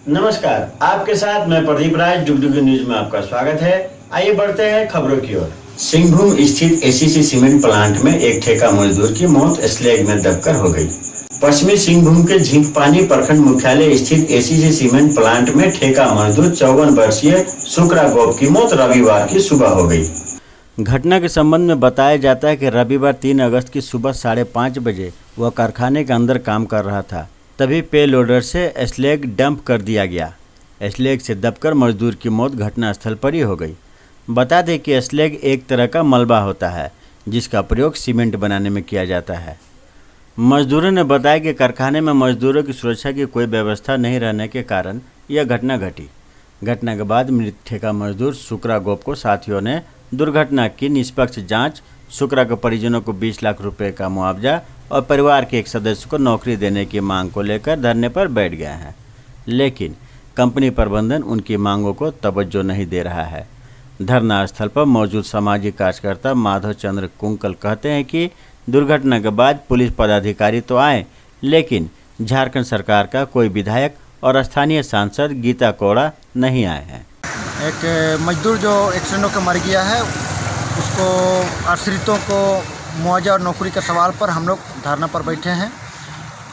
नमस्कार, आपके साथ मैं प्रदीप राज। डुगडुगी न्यूज में आपका स्वागत है। आइए बढ़ते हैं खबरों की ओर। सिंहभूम स्थित एसीसी सीमेंट प्लांट में एक ठेका मजदूर की मौत स्लैग में दबकर हो गई। पश्चिमी सिंहभूम के झिंकपानी प्रखंड मुख्यालय स्थित एसीसी सीमेंट प्लांट में ठेका मजदूर 54 वर्षीय शुक्रा गोप की मौत रविवार की सुबह हो गई। घटना के संबंध में बताया जाता है कि रविवार 3 अगस्त की सुबह 5:30 बजे वह कारखाने के अंदर काम कर रहा था। तभी पे लोडर से स्लैग डंप कर दिया गया। स्लैग से दबकर मजदूर की मौत घटनास्थल पर ही हो गई। बता दें कि स्लैग एक तरह का मलबा होता है जिसका प्रयोग सीमेंट बनाने में किया जाता है। मजदूरों ने बताया कि कारखाने में मजदूरों की सुरक्षा की कोई व्यवस्था नहीं रहने के कारण यह घटना घटी। घटना के बाद मृत ठेका मजदूर शुक्रा गोप को साथियों ने दुर्घटना की निष्पक्ष जांच, शुक्रा के परिजनों को 20 लाख रुपए का मुआवजा और परिवार के एक सदस्य को नौकरी देने की मांग को लेकर धरने पर बैठ गए हैं, लेकिन कंपनी प्रबंधन उनकी मांगों को तवज्जो नहीं दे रहा है। धरना स्थल पर मौजूद सामाजिक कार्यकर्ता माधव चंद्र कुंकल कहते हैं कि दुर्घटना के बाद पुलिस पदाधिकारी तो आए, लेकिन झारखंड सरकार का कोई विधायक और स्थानीय सांसद गीता कोड़ा नहीं आए हैं। एक मजदूर जो एक्सीडेंट होकर मर गया है, उसको आश्रितों को मुआवजा और नौकरी के सवाल पर हम लोग धरना पर बैठे हैं।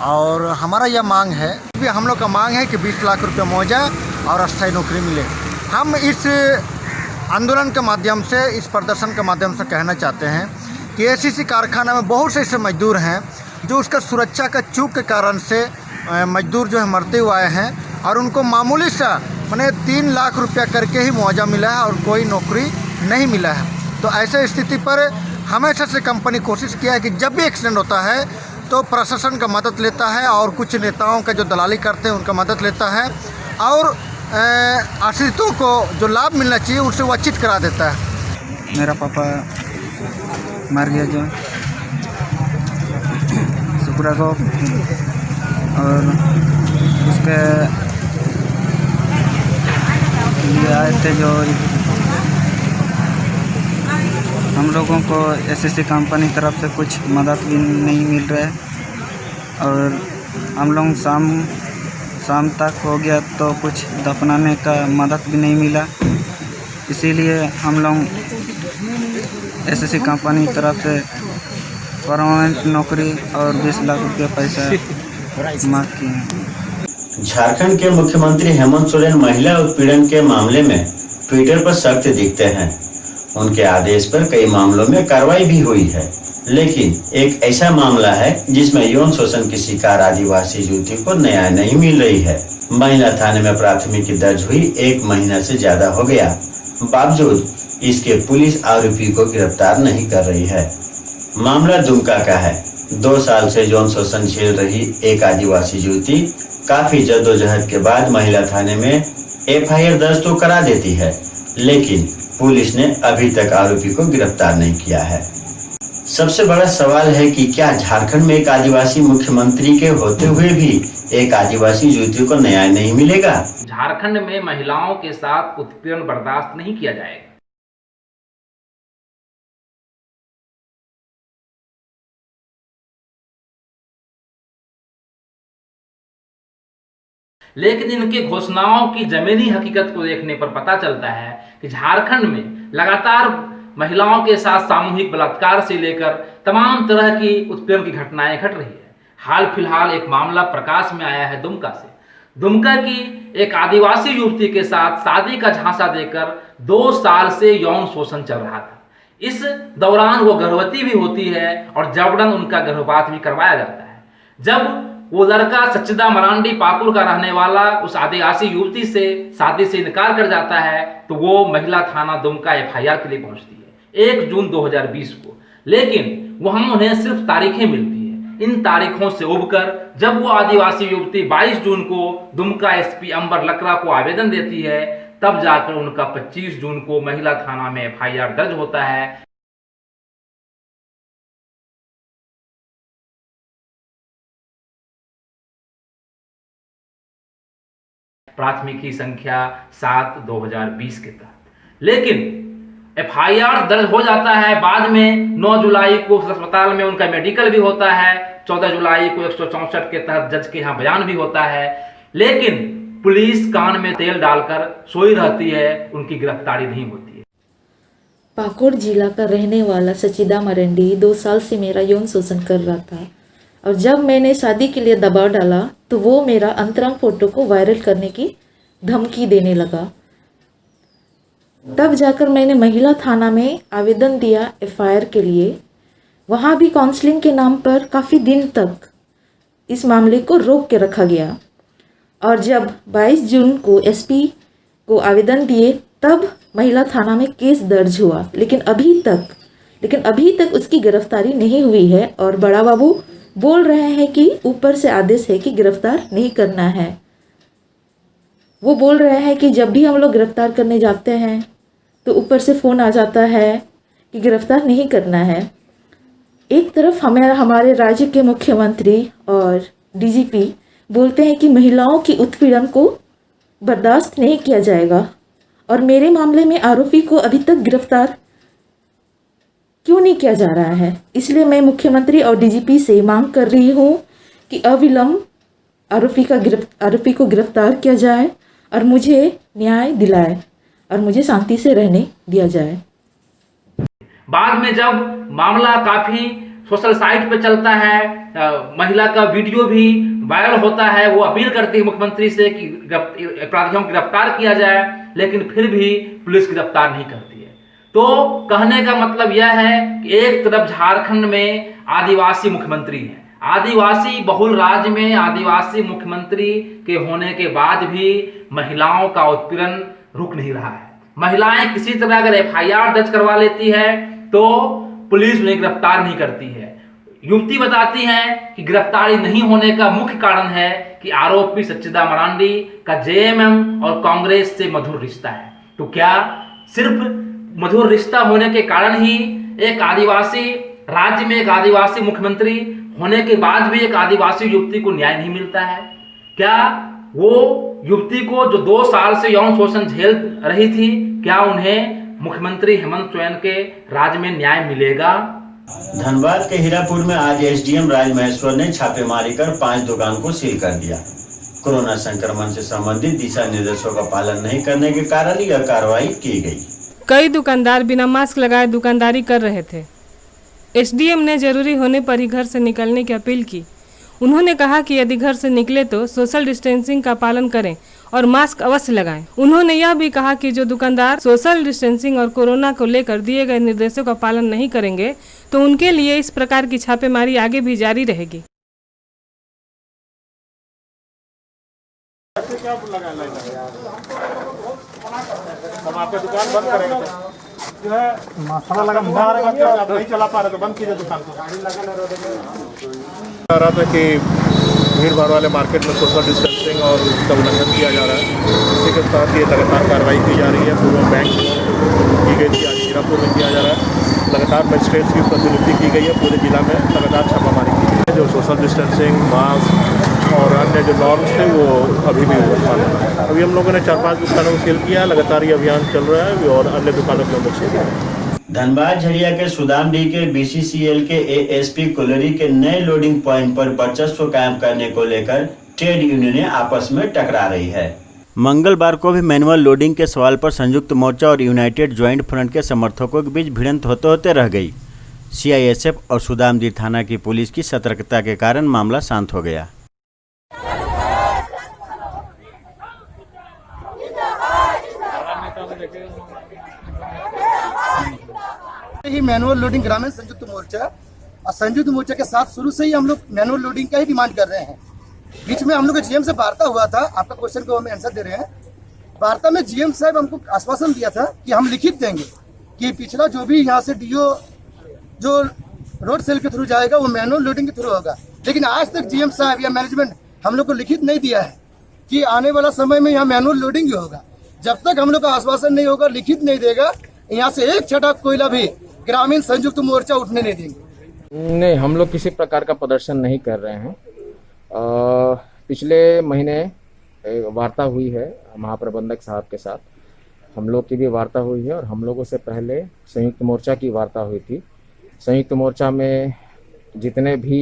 और हमारा यह मांग है, हम लोग का मांग है कि 20 लाख रुपये मुआवजा और अस्थायी नौकरी मिले। हम इस आंदोलन के माध्यम से, इस प्रदर्शन के माध्यम से कहना चाहते हैं कि एसीसी कारखाना में बहुत से ऐसे मजदूर हैं जो उसका सुरक्षा का चूक के कारण से मजदूर जो है मरते हुए आए हैं और उनको मामूली सा मैंने 3 लाख रुपया करके ही मुआवजा मिला है और कोई नौकरी नहीं मिला है। तो ऐसे स्थिति पर हमेशा से कंपनी कोशिश किया है कि जब भी एक्सीडेंट होता है तो प्रशासन का मदद लेता है और कुछ नेताओं का जो दलाली करते हैं उनका मदद लेता है और आश्रितों को जो लाभ मिलना चाहिए उनसे वंचित करा देता है। मेरा पापा मर गया जो शुक्रा को, और उसके लिए आए थे जो हम लोगों को एसएससी कंपनी तरफ से कुछ मदद भी नहीं मिल रहा है और हम लोग शाम तक हो गया तो कुछ दफनाने का मदद भी नहीं मिला। इसीलिए हम लोग एसएससी कंपनी तरफ से परमानेंट नौकरी और 20 लाख रुपये पैसा मांग किए हैं। झारखंड के मुख्यमंत्री हेमंत सोरेन महिला उत्पीड़न के मामले में ट्विटर पर सख्त दिखते हैं। उनके आदेश पर कई मामलों में कार्रवाई भी हुई है, लेकिन एक ऐसा मामला है जिसमें यौन शोषण की शिकार आदिवासी युवती को न्याय नहीं मिल रही है। महिला थाने में प्राथमिकी दर्ज हुई 1 महीना से ज्यादा हो गया, बावजूद इसके पुलिस आरोपी को गिरफ्तार नहीं कर रही है। मामला दुमका का है। 2 साल से यौन शोषण झेल रही एक आदिवासी युवती काफी जद्दोजहद के बाद महिला थाने में एफआईआर दर्ज तो करा देती है, लेकिन पुलिस ने अभी तक आरोपी को गिरफ्तार नहीं किया है। सबसे बड़ा सवाल है कि क्या झारखंड में एक आदिवासी मुख्यमंत्री के होते हुए भी एक आदिवासी युवती को न्याय नहीं मिलेगा? झारखंड में महिलाओं के साथ उत्पीड़न बर्दाश्त नहीं किया जाएगा। लेकिन इनकी घोषणाओं की जमीनी हकीकत को देखने पर पता चलता है कि झारखंड में लगातार महिलाओं के साथ सामूहिक बलात्कार से लेकर तमाम तरह की उत्पीड़न की घटनाएं घट रही है। हाल फिलहाल एक मामला प्रकाश में आया है दुमका से। दुमका की एक आदिवासी युवती के साथ शादी का झांसा देकर 2 साल से यौन शोषण चल रहा था। इस दौरान वो गर्भवती भी होती है और जबरन उनका गर्भपात भी करवाया जाता है। जब वो लड़का सच्चिदा मरांडी पाकुड़ का रहने वाला उस आदिवासी युवती से शादी से इनकार कर जाता है तो वो महिला थाना दुमका एफआईआर के लिए पहुंचती है 1 जून 2020 को। लेकिन वहां उन्हें सिर्फ तारीखें मिलती है। इन तारीखों से उबकर जब वो आदिवासी युवती 22 जून को दुमका एसपी अंबर लकड़ा को आवेदन देती है, तब जाकर उनका 25 जून को महिला थाना में एफआईआर दर्ज होता है। प्राथमिकी संख्या 7/2020 के तहत। लेकिन एफआईआर दर्ज हो जाता है। बाद में 9 जुलाई को अस्पताल में उनका मेडिकल भी होता है। 14 जुलाई को 164 के तहत जज के यहाँ बयान भी होता है। लेकिन पुलिस कान में तेल डालकर सोई रहती है, उनकी गिरफ्तारी नहीं होती है। पाकुड़ जिला का रहने वाला सचिदा मरंडी 2 साल से मेरा यौन शोषण कर रहा था और जब मैंने शादी के लिए दबाव डाला तो वो मेरा अंतरंग फोटो को वायरल करने की धमकी देने लगा। तब जाकर मैंने महिला थाना में आवेदन दिया एफआईआर के लिए। वहाँ भी काउंसलिंग के नाम पर काफ़ी दिन तक इस मामले को रोक के रखा गया और जब 22 जून को एसपी को आवेदन दिए तब महिला थाना में केस दर्ज हुआ, लेकिन अभी तक उसकी गिरफ्तारी नहीं हुई है और बड़ा बाबू बोल रहे हैं कि ऊपर से आदेश है कि गिरफ्तार नहीं करना है। वो बोल रहे हैं कि जब भी हम लोग गिरफ्तार करने जाते हैं तो ऊपर से फ़ोन आ जाता है कि गिरफ्तार नहीं करना है। एक तरफ हमारे राज्य के मुख्यमंत्री और डीजीपी बोलते हैं कि महिलाओं की उत्पीड़न को बर्दाश्त नहीं किया जाएगा और मेरे मामले में आरोपी को अभी तक गिरफ्तार क्यों नहीं किया जा रहा है। इसलिए मैं मुख्यमंत्री और डीजीपी से मांग कर रही हूँ कि अविलंब आरोपी को गिरफ्तार किया जाए और मुझे न्याय दिलाए और मुझे शांति से रहने दिया जाए। बाद में जब मामला काफी सोशल साइट पे चलता है, महिला का वीडियो भी वायरल होता है, वो अपील करती है मुख्यमंत्री से कि अपराधियों को गिरफ्तार किया जाए, लेकिन फिर भी पुलिस गिरफ्तार नहीं करती है। तो कहने का मतलब यह है कि एक तरफ झारखंड में आदिवासी मुख्यमंत्री है, आदिवासी बहुल राज्य में आदिवासी मुख्यमंत्री के होने के बाद भी महिलाओं का उत्पीड़न रुक नहीं रहा है। महिलाएं किसी तरह अगर एफआईआर दर्ज करवा लेती है तो पुलिस उन्हें गिरफ्तार नहीं करती है। युवती बताती हैं कि गिरफ्तारी नहीं होने का मुख्य कारण है कि आरोपी सच्चिदा मरांडी का जेएमएम और कांग्रेस से मधुर रिश्ता है। तो क्या सिर्फ मधुर रिश्ता होने के कारण ही एक आदिवासी राज्य में एक आदिवासी मुख्यमंत्री होने के बाद भी एक आदिवासी युवती को न्याय नहीं मिलता है? क्या वो युवती को जो 2 साल से यौन शोषण झेल रही थी, क्या उन्हें मुख्यमंत्री हेमंत सोरेन के राज्य में न्याय मिलेगा? धनबाद के हीरापुर में आज एसडीएम राज महेश्वर ने छापेमारी कर 5 दुकान को सील कर दिया। कोरोना संक्रमण से संबंधित दिशा निर्देशों का पालन नहीं करने के कारण यह कार्रवाई की गई। कई दुकानदार बिना मास्क लगाए दुकानदारी कर रहे थे। एसडीएम ने जरूरी होने पर ही घर से निकलने की अपील की। उन्होंने कहा कि यदि घर से निकले तो सोशल डिस्टेंसिंग का पालन करें और मास्क अवश्य लगाएं। उन्होंने यह भी कहा कि जो दुकानदार सोशल डिस्टेंसिंग और कोरोना को लेकर दिए गए निर्देशों का पालन नहीं करेंगे तो उनके लिए इस प्रकार की छापेमारी आगे भी जारी रहेगी। हम आपका दुकान बंद करेंगे तो जो है मसाला लगा आप नहीं चला पा रहे तो बंद कीजिए दुकान को। आ रहा था कि भीड़ भाड़ वाले मार्केट में सोशल डिस्टेंसिंग और उसका उल्लंघन किया जा रहा है। इसी के साथ ये लगातार कार्रवाई की जा रही है। पूर्व बैंक की गई थी, आज हीरापुर में किया जा रहा है। लगातार मजिस्ट्रेट्स की प्रतिनियुक्ति की गई है। पूरे जिला में लगातार छापामारी की गई है। जो सोशल डिस्टेंसिंग, मास्क और अन्य जो नॉर्म्स थे वो अभी भी पालन है। अभी हम लोगों ने 4-5 दुकानों को सील किया। लगातार ये अभियान चल रहा है और अन्य दुकानों को हम लोग सील कर रहे हैं। धनबाद झरिया के सुदामडीह के बीसीसीएल के एएसपी कोलरी के नए लोडिंग पॉइंट पर वर्चस्व कायम करने को लेकर ट्रेड यूनियनें आपस में टकरा रही है। मंगलवार को भी मैनुअल लोडिंग के सवाल पर संयुक्त मोर्चा और यूनाइटेड ज्वाइंट फ्रंट के समर्थकों के बीच भिड़ंत होते रह गई। सीआईएसएफ और सुदामडीह थाना की पुलिस की सतर्कता के कारण मामला शांत हो गया। ही मैनुअल लोडिंग ग्रामीण संयुक्त मोर्चा और संयुक्त मोर्चा के साथ शुरू से ही हम लोग मैनुअल लोडिंग का ही डिमांड कर रहे हैं। बीच में हम लोग का जीएम से वार्ता हुआ था। आपका क्वेश्चन को हम आंसर दे रहे हैं। वार्ता में जीएम साहब हमको आश्वासन दिया था कि हम लिखित देंगे कि पिछला जो भी यहाँ से डीओ जो रोड सेल के थ्रू जाएगा वो मैनुअल लोडिंग के थ्रू होगा। लेकिन आज तक जीएम साहब या मैनेजमेंट हम लोग को लिखित नहीं दिया है कि आने वाला समय में यहाँ मैनुअल लोडिंग ही होगा। जब तक हम लोग का आश्वासन नहीं होगा, लिखित नहीं देगा, यहाँ से एक छटा कोयला भी ग्रामीण संयुक्त मोर्चा उठने नहीं देंगे। नहीं, हम लोग किसी प्रकार का प्रदर्शन नहीं कर रहे हैं। पिछले महीने वार्ता हुई है महाप्रबंधक साहब के साथ, हम लोग की भी वार्ता हुई है और हम लोगों से पहले संयुक्त मोर्चा की वार्ता हुई थी। संयुक्त मोर्चा में जितने भी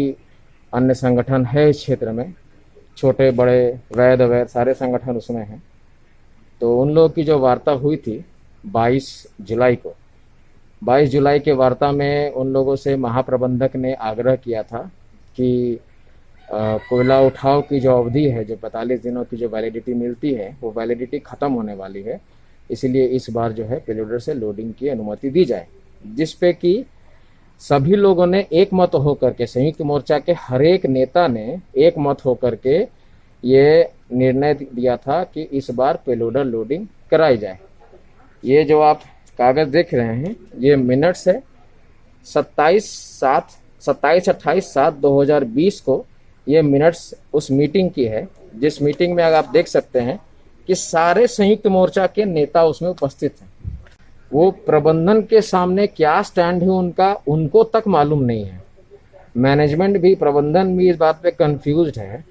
अन्य संगठन है इस क्षेत्र में छोटे बड़े वैध अवैध सारे संगठन उसमें हैं। तो उन लोगों की जो वार्ता हुई थी 22 जुलाई को, 22 जुलाई के वार्ता में उन लोगों से महाप्रबंधक ने आग्रह किया था कि कोयला उठाव की जो अवधि है, जो 45 दिनों की जो वैलिडिटी मिलती है, वो वैलिडिटी ख़त्म होने वाली है, इसलिए इस बार जो है पेलोडर से लोडिंग की अनुमति दी जाए। जिस पे कि सभी लोगों ने एक मत होकर के, संयुक्त मोर्चा के हर एक नेता ने एक मत होकर के ये निर्णय दिया था कि इस बार पेलोडर लोडिंग कराई जाए। ये जो आप कागज़ देख रहे हैं ये मिनट्स है 27/28/7/2020 को ये मिनट्स उस मीटिंग की है, जिस मीटिंग में अगर आप देख सकते हैं कि सारे संयुक्त मोर्चा के नेता उसमें उपस्थित हैं। वो प्रबंधन के सामने क्या स्टैंड है उनका, उनको तक मालूम नहीं है। मैनेजमेंट भी, प्रबंधन भी इस बात पे कंफ्यूज्ड है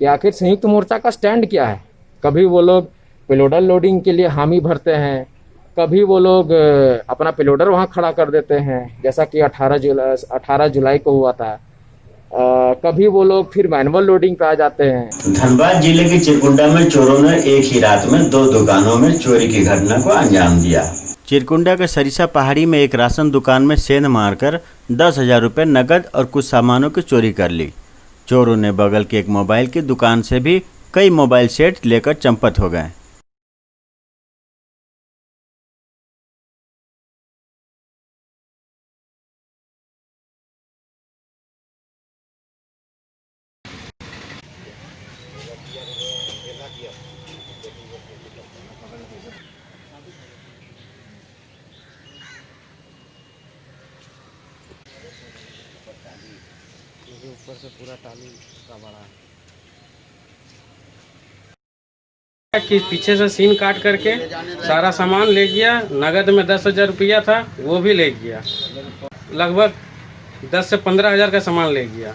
कि आखिर संयुक्त मोर्चा का स्टैंड क्या है। कभी वो लोग पेलोडर लोडिंग के लिए हामी भरते हैं, कभी वो लोग अपना पेलोडर वहाँ खड़ा कर देते हैं, जैसा कि 18 जुलाई को हुआ था। कभी वो लोग फिर मैनुअल लोडिंग पे आ जाते हैं। धनबाद जिले के चिरकुंडा में चोरों ने एक ही रात में 2 दुकानों में चोरी की घटना को अंजाम दिया। चिरकुंडा के सरिसा पहाड़ी में एक राशन दुकान में सेंध मारकर 10,000 रुपये नकद और कुछ सामानों की चोरी कर ली। चोरों ने बगल के एक मोबाइल की दुकान से भी कई मोबाइल सेट लेकर चंपत हो गए। ऊपर से पूरा टाली का बड़ा कि पीछे से सीन काट करके सारा सामान ले गया। नगद में 10,000 रुपया था, वो भी ले गया। लगभग 10 से 15,000 का सामान ले गया।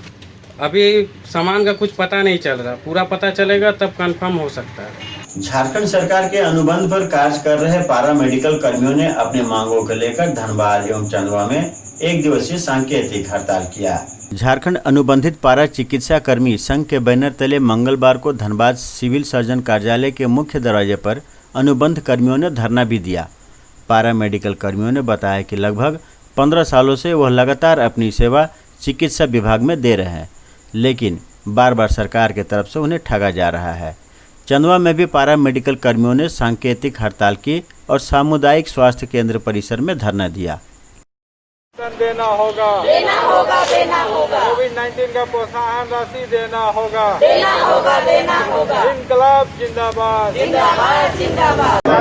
अभी सामान का कुछ पता नहीं चल रहा, पूरा पता चलेगा तब कंफर्म हो सकता है। झारखंड सरकार के अनुबंध पर कार्य कर रहे पारा मेडिकल कर्मियों ने अपने मांगों को लेकर धनबाद एवं चंदवा में 1 दिवसीय सांकेतिक हड़ताल किया। झारखंड अनुबंधित पारा चिकित्सा कर्मी संघ के बैनर तले मंगलवार को धनबाद सिविल सर्जन कार्यालय के मुख्य दरवाजे पर अनुबंध कर्मियों ने धरना भी दिया। पारा मेडिकल कर्मियों ने बताया कि लगभग 15 सालों से वह लगातार अपनी सेवा चिकित्सा विभाग में दे रहे हैं, लेकिन बार बार सरकार की तरफ से उन्हें ठगा जा रहा है। चंदवा में भी पारा मेडिकल कर्मियों ने सांकेतिक हड़ताल की और सामुदायिक स्वास्थ्य केंद्र परिसर में धरना दिया। देना होगा कोविड-19 का प्रोत्साहन राशि देना होगा इंकलाब जिंदाबाद।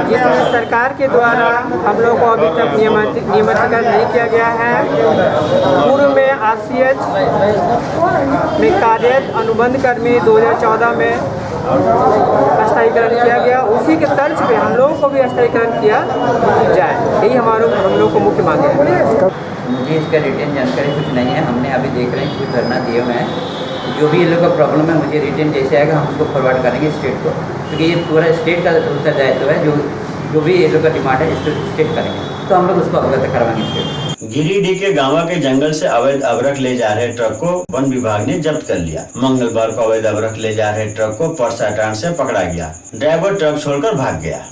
जिसमें सरकार के द्वारा हम लोग को अभी तक नियमितीकरण नहीं किया गया है। पूर्व में RCH में कार्यरत अनुबंध कर्मी 2014 में स्थायीकरण किया गया, उसी के तर्ज पे हम लोगों को भी स्थायीकरण किया जाए, यही हम लोग को मुख्य मांग है। मुझे इसका रिटेन जानकारी कुछ नहीं है। हमने अभी देख रहे हैं कुछ धरना दिए हुए हैं। जो भी ये लोग का प्रॉब्लम है मुझे रिटेन जैसे आएगा हम उसको फॉरवर्ड करेंगे स्टेट को, क्योंकि ये पूरा स्टेट का उत्तरदायित्व है। जो भी ये लोग का डिमांड है स्टेट करेंगे, तो हम लोग उसको अवगत करवाएंगे स्टेट। गिरिडीह के गांवा के जंगल से अवैध अबरख ले जा रहे ट्रक को वन विभाग ने जब्त कर लिया। मंगलवार को अवैध अबरख ले जा रहे ट्रक को परसाटांड से पकड़ा गया। ड्राइवर ट्रक छोड़कर भाग गया।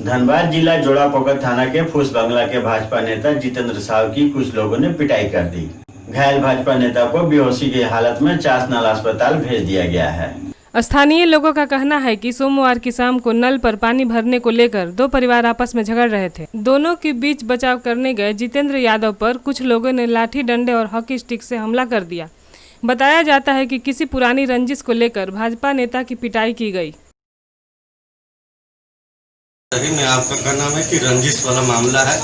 धनबाद जिला जोड़ापोखर थाना के फूस बंगला के भाजपा नेता जितेंद्र साहु की कुछ लोगों ने पिटाई कर दी। घायल भाजपा नेता को बेहोशी की हालत में चासनाला अस्पताल भेज दिया गया है। स्थानीय लोगों का कहना है कि सोमवार की शाम को नल पर पानी भरने को लेकर 2 परिवार आपस में झगड़ रहे थे। दोनों के बीच बचाव करने गए जितेंद्र यादव पर कुछ लोगों ने लाठी डंडे और हॉकी स्टिक से हमला कर दिया। बताया जाता है कि किसी पुरानी रंजिश को लेकर भाजपा नेता की पिटाई की गई। सही में आपका कहना है कि रंजिश वाला मामला है।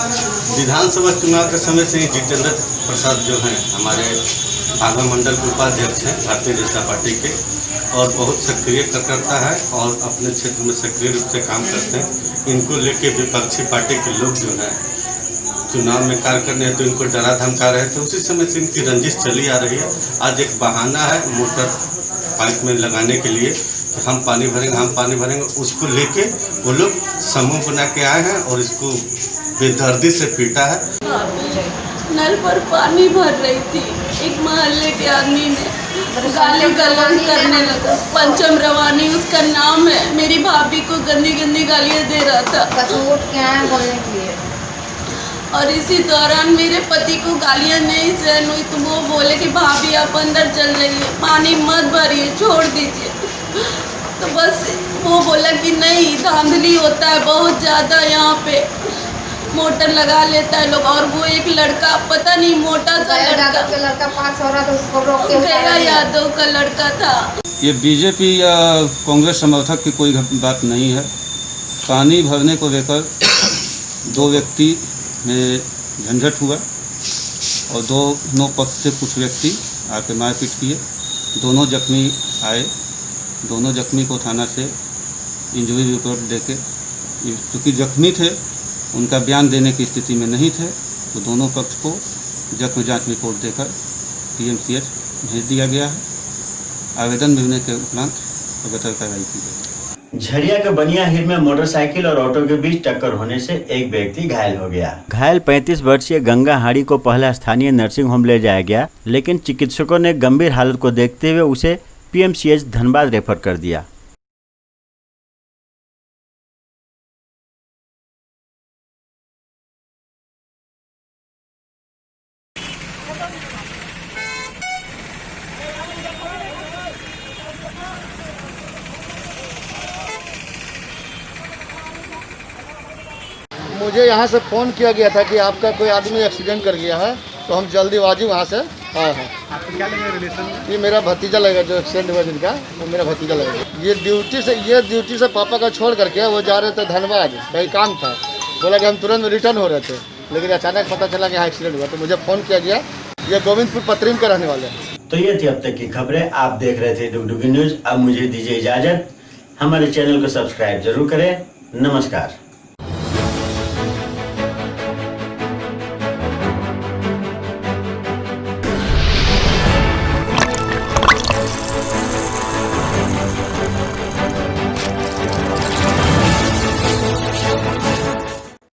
विधानसभा चुनाव के समय से ही जितेंद्र प्रसाद जो हैं हमारे भागवत मंडल के उपाध्यक्ष हैं भारतीय जनता पार्टी के, और बहुत सक्रिय कार्यकर्ता है और अपने क्षेत्र में सक्रिय रूप से काम करते हैं। इनको लेके विपक्षी पार्टी के लोग जो है चुनाव में कार्य करने हैं तो इनको डरा धमका रहे थे। उसी समय से इनकी रंजिश चली आ रही है। आज एक बहाना है मोटर पाइप में लगाने के लिए कि हम पानी भरेंगे, उसको लेके वो लोग समूह बना के आए हैं और इसको बेदर्दी से पीटा है। नल पर पानी भर रही थी, एक मोहल्ले के आदमी ने गाली गलौज करने लगा। पंचम रवानी उसका नाम है। मेरी भाभी को गंदी गंदी गालियाँ दे रहा था बोलने के लिए। और इसी दौरान मेरे पति को गालियाँ नहीं सहन हुई तो वो बोले कि भाभी आप अंदर चल जाइए, पानी मत भरिए, छोड़ दीजिए। तो बस वो बोला कि नहीं, धांधली होता है बहुत ज़्यादा, यहाँ पे मोटर लगा लेता है लोग। और वो एक लड़का, पता नहीं मोटा सा लड़का पास हो रहा था, उसको रोक के गया, यादव का लड़का था। ये बीजेपी या कांग्रेस समर्थक की कोई बात नहीं है। पानी भरने को लेकर दो व्यक्ति में झंझट हुआ और दोनों पक्ष से कुछ व्यक्ति आके मारपीट किए। दोनों जख्मी आए, दोनों जख्मी को थाना से इंजरी रिपोर्ट देके, चूँकि जख्मी थे उनका बयान देने की स्थिति में नहीं थे तो दोनों पक्ष को जख्म जांच रिपोर्ट देकर PMCH भेज दिया गया है। आवेदन मिलने के उपरांत अगतर कार्रवाई की गई। झरिया के बनियाहिर में मोटरसाइकिल और ऑटो के बीच टक्कर होने से एक व्यक्ति घायल हो गया। घायल 35 वर्षीय गंगा हाड़ी को पहले स्थानीय नर्सिंग होम ले जाया गया, लेकिन चिकित्सकों ने गंभीर हालत को देखते हुए उसे PMCH धनबाद रेफर कर दिया। मुझे यहाँ से फ़ोन किया गया था कि आपका कोई आदमी एक्सीडेंट कर गया है, तो हम जल्दीबाजी वहाँ से आए हैं। आपको क्या लगे रिलेशन में? ये मेरा भतीजा लगेगा, जो एक्सीडेंट हुआ जिनका, वो मेरा भतीजा लगेगा। ये ड्यूटी से पापा का छोड़ करके वो जा रहे थे धनबाद, कहीं काम था। बोला कि हम तुरंत रिटर्न हो रहे थे, लेकिन अचानक पता चला कि यहाँ एक्सीडेंट हुआ, तो मुझे फ़ोन किया गया। ये गोविंदपुर पतरीम के रहने वाले हैं। तो ये थी अब तक की खबरें। आप देख रहे थे डुगडुगी न्यूज। अब मुझे दीजिए इजाजत। हमारे चैनल को सब्सक्राइब जरूर करें। नमस्कार।